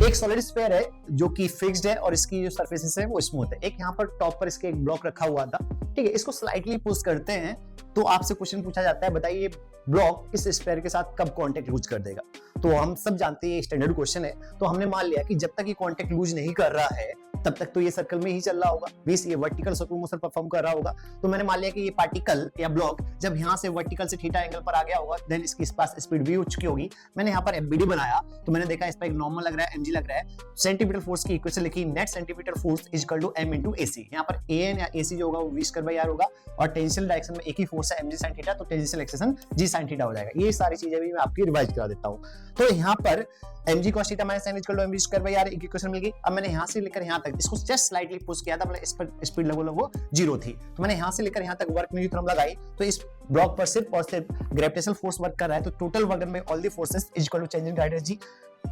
एक solid sphere है जो कि फिक्स्ड है और इसकी जो सरफेसेस है वो स्मूथ है। एक यहाँ पर टॉप पर इसके एक ब्लॉक रखा हुआ था, ठीक है। इसको स्लाइटली पुश करते हैं तो आपसे क्वेश्चन पूछा जाता है, बताइए ये ब्लॉक इस स्फीयर के साथ कब कांटेक्ट लूज कर देगा। तो हम सब जानते हैं ये स्टैंडर्ड क्वेश्चन है, तो हमने मान लिया कि जब तक ये कांटेक्ट लूज नहीं कर रहा है तब तक तो ये सर्कल में ही चल रहा होगा, मींस ये वर्टिकल सर्कुलर मोशन परफॉर्म कर रहा होगा। तो मैंने मान लिया कि ये पार्टिकल या ब्लॉक जब यहाँ से वर्टिकल से थीटा एंगल पर आ गया होगा, देन इसकी पास स्पीड भी हो चुकी होगी। मैंने यहाँ पर एफबीडी बनाया तो मैंने देखा इस पर एक नॉर्मल लग रहा है, एमजी लग रहा है। सेंटीमीटर फोर्स की इक्वेशन लिखी, net centimetre force is equal to m into ac। यहाँ पर an या ac जो होगा वो v स्क्वायर बाय r होगा और टेंजेंशियल डायरेक्शन में एक ही फोर्स है mg sin थीटा, तो tangential acceleration g sin theta हो जाएगा। ये सारी चीजें भी मैं आपकी रिवाइज करा देता हूँ। तो यहाँ पर mg cos theta minus n is equal to mv square by r एक इक्वेशन मिल गई। अब मैंने यहाँ से लेकर यहाँ तक इसको जस्ट स्लाइटली पुश किया था, मतलब इस पर स्पीड लगभग वो 0 थी। तो मैंने यहाँ से लेकर यहाँ तक वर्क में थ्योरम लगाई, तो इस ब्लॉक पर सिर्फ और सिर्फ ग्रेविटेशनल फोर्स वर्क कर रहा है। तो total work done by all the forces is equal to change in gravity G.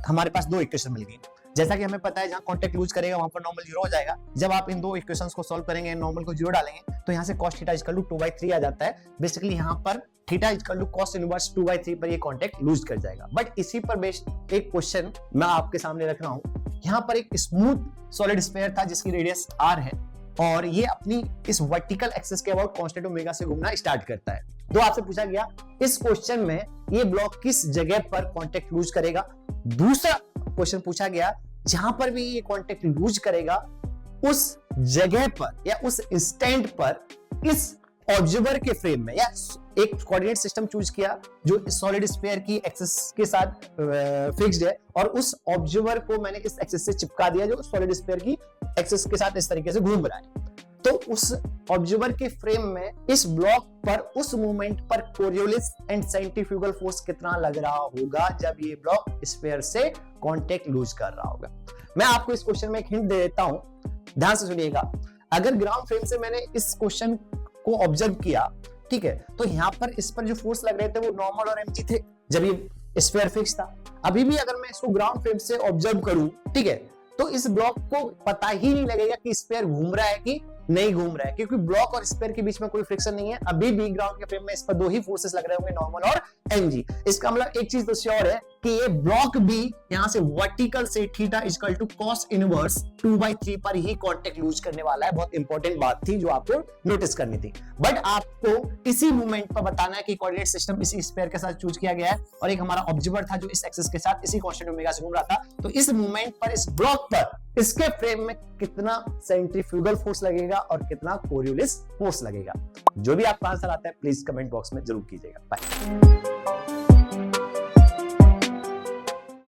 हमारे पास दो इक्वेशन मिल गई। जैसा कि हमें पता है जहां कांटेक्ट लूज करेगा वहां पर नॉर्मल 0 हो जाएगा। जब आप इन दो इक्वेशंस को सॉल्व करेंगे, नॉर्मल को 0 डालेंगे तो यहां से cos थीटा इक्वल टू 2/3 आ जाता है। बेसिकली यहां पर theta equal to cos inverse 2/3 पर ये कांटेक्ट लूज कर जाएगा। बट इसी पर बेस्ड एक क्वेश्चन मैं आपके सामने रख रहा हूं। यहां पर एक स्मूथ सॉलिड स्फीयर था जिसकी रेडियस r है और ये अपनी इस वर्टिकल एक्सिस के अबाउट कांस्टेंट ओमेगा से घूमना स्टार्ट करता है। तो आपसे पूछा गया इस क्वेश्चन में ये ब्लॉक किस जगह पर कांटेक्ट लूज करेगा। दूसरा क्वेश्चन पूछा गया जहां पर भी ये कांटेक्ट लूज करेगा उस जगह पर या उस इंस्टेंट पर इस ऑब्जर्वर के फ्रेम में, या एक कोऑर्डिनेट सिस्टम चूज किया जो सॉलिड स्फीयर की एक्सिस के साथ फिक्स्ड है और उस ऑब्जर्वर को मैंने इस एक्सिस से चिपका दिया जो सॉलिड स्फीयर की एक्सिस के साथ इस तरीके से घूम रहा है। तो उस ऑब्जर्वर के फ्रेम में इस ब्लॉक पर उस मूवमेंट पर कोरियोलिस एंड सेंट्रीफ्यूगल फोर्स कितना लग रहा होगा जब ये ब्लॉक स्फीयर से कांटेक्ट लूज कर रहा होगा। मैं आपको इस क्वेश्चन में एक हिंट दे देता हूं, ध्यान से सुनिएगा। अगर ग्राउंड फ्रेम से मैंने इस क्वेश्चन को ऑब्जर्व किया, ठीक है, तो यहाँ पर इस पर जो फोर्स लग रहे थे वो नॉर्मल और mg थे जब ये स्फीयर फिक्स था। अभी भी अगर मैं इसको ग्राउंड फ्रेम से ऑब्जर्व करूं, ठीक है, तो इस ब्लॉक को पता ही नहीं लगेगा कि स्फीयर घूम रहा है कि नहीं घूम रहा है, क्योंकि ब्लॉक और स्फीयर के बीच में कोई फ्रिक्शन नहीं है। अभी भी ग्राउंड के फ्रेम में इस पर दो ही फोर्सेस लग रहे होंगे, नॉर्मल और mg। इसका मतलब एक चीज तो श्योर है कि ये ब्लॉक भी यहां से वर्टिकल से theta equal to cos inverse 2/3 पर ही कांटेक्ट लूज करने वाला है। बहुत इंपॉर्टेंट बात थी जो आपको नोटिस करनी थी। बट आपको इसी मूवमेंट पर बताना है कि कोऑर्डिनेट सिस्टम इसी स्फीयर के साथ चूज किया गया है और एक हमारा ऑब्जर्वर था जो इस एक्सिस के साथ इसी कांस्टेंट ओमेगा से घूम रहा था। तो इस मूवमेंट पर इस ब्लॉक पर इसके फ्रेम में कितना सेंट्रीफ्यूगल फोर्स लगेगा और कितना कोरियोलिस फोर्स लगेगा। जो भी आपका आंसर आता है प्लीज कमेंट बॉक्स में जरूर कीजिएगा। बाय।